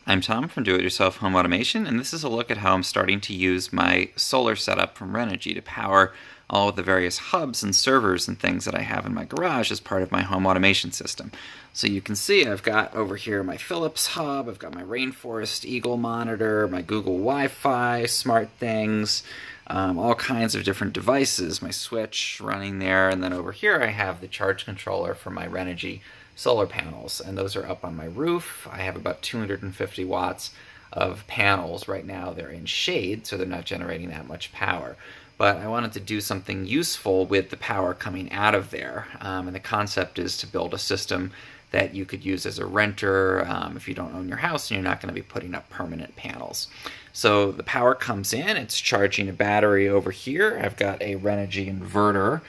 I'm Tom from Do It Yourself Home Automation, and this is a look at how I'm starting to use my solar setup from Renogy to power all of the various hubs and servers and things that I have in my garage as part of my home automation system. So you can see I've got over here my Philips hub, I've got my Rainforest Eagle monitor, my Google Wi-Fi, Smarthings, all kinds of different devices, my switch running there, and then over here I have the charge controller for my Renogy solar panels, and those are up on my roof. I have about 250 watts of panels right now. They're in shade, so they're not generating that much power. But I wanted to do something useful with the power coming out of there, and the concept is to build a system that you could use as a renter if you don't own your house and you're not going to be putting up permanent panels. So the power comes in, it's charging a battery over here. I've got a Renogy inverter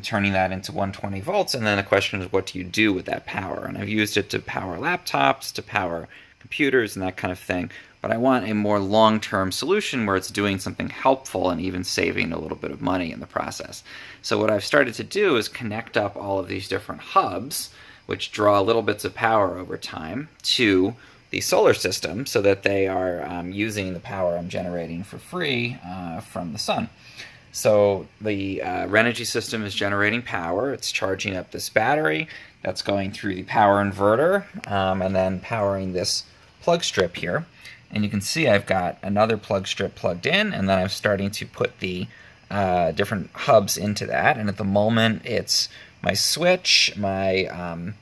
turning that into 120 volts, and then the question is, what do you do with that power? And I've used it to power laptops, to power computers, and that kind of thing. But I want a more long-term solution where it's doing something helpful and even saving a little bit of money in the process. So what I've started to do is connect up all of these different hubs, which draw little bits of power over time, to the solar system so that they are using the power I'm generating for free from the sun. So the Renogy system is generating power. It's charging up this battery that's going through the power inverter and then powering this plug strip here. And you can see I've got another plug strip plugged in, and then I'm starting to put the different hubs into that. And at the moment it's my switch, my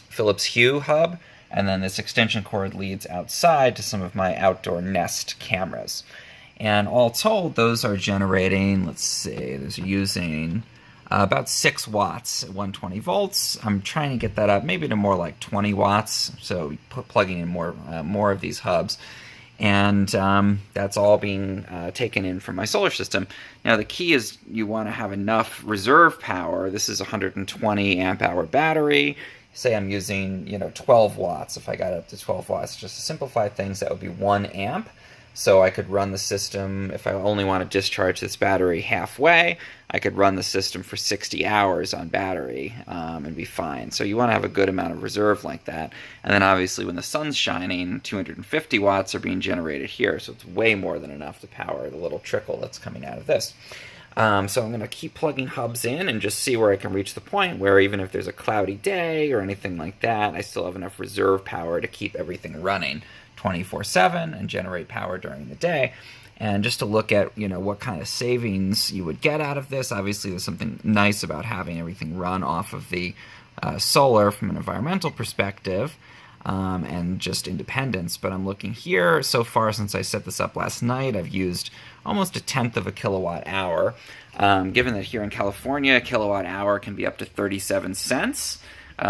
Philips Hue hub, and then this extension cord leads outside to some of my outdoor Nest cameras. And all told, those are generating, let's see, those are using about 6 watts at 120 volts. I'm trying to get that up maybe to more like 20 watts, so plugging in more of these hubs. And that's all being taken in from my solar system. Now the key is you want to have enough reserve power. This is a 120 amp hour battery. Say I'm using 12 watts. If I got up to 12 watts, just to simplify things, that would be 1 amp. So I could run the system, if I only want to discharge this battery halfway, I could run the system for 60 hours on battery and be fine. So you want to have a good amount of reserve like that. And then obviously when the sun's shining, 250 watts are being generated here, so it's way more than enough to power the little trickle that's coming out of this. So I'm going to keep plugging hubs in and just see where I can reach the point where even if there's a cloudy day or anything like that, I still have enough reserve power to keep everything running 24/7 and generate power during the day. And just to look at what kind of savings you would get out of this. Obviously there's something nice about having everything run off of the solar from an environmental perspective and just independence. But I'm looking here, so far since I set this up last night, I've used almost 1/10 of a kilowatt hour. Given that here in California a kilowatt hour can be up to 37 cents, for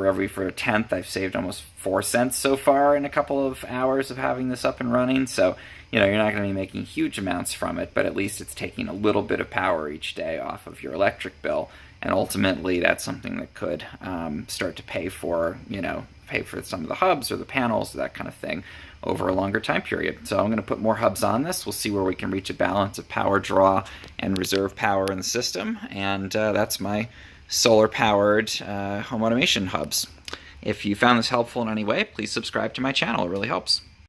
a 1/10, I've saved almost 4 cents so far in a couple of hours of having this up and running. So, you're not going to be making huge amounts from it, but at least it's taking a little bit of power each day off of your electric bill. And ultimately, that's something that could start to pay for some of the hubs or the panels, that kind of thing, over a longer time period. So I'm going to put more hubs on this. We'll see where we can reach a balance of power draw and reserve power in the system. And that's my solar-powered home automation hubs. If you found this helpful in any way, please subscribe to my channel. It really helps.